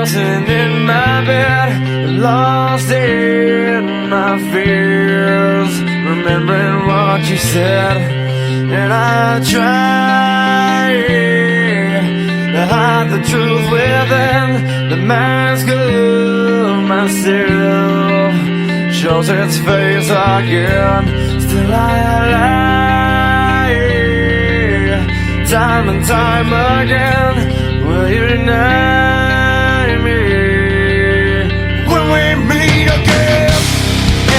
tossing in my bed, lost in my fears, remembering what you said. And I try to hide the truth within the mask of myself, shows its face again. Still I lie, time and time again. Will you deny me when we meet again?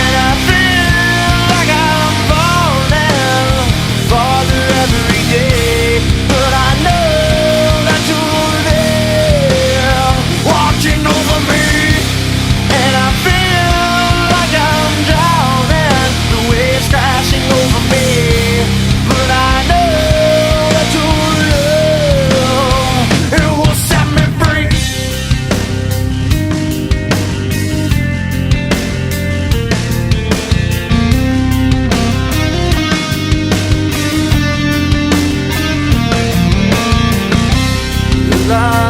And I feel like I'm falling farther every day, but I know that you're there watching over me. And I feel like I'm drowning, the waves crashing over me, but I know that your love, it will set me free. Love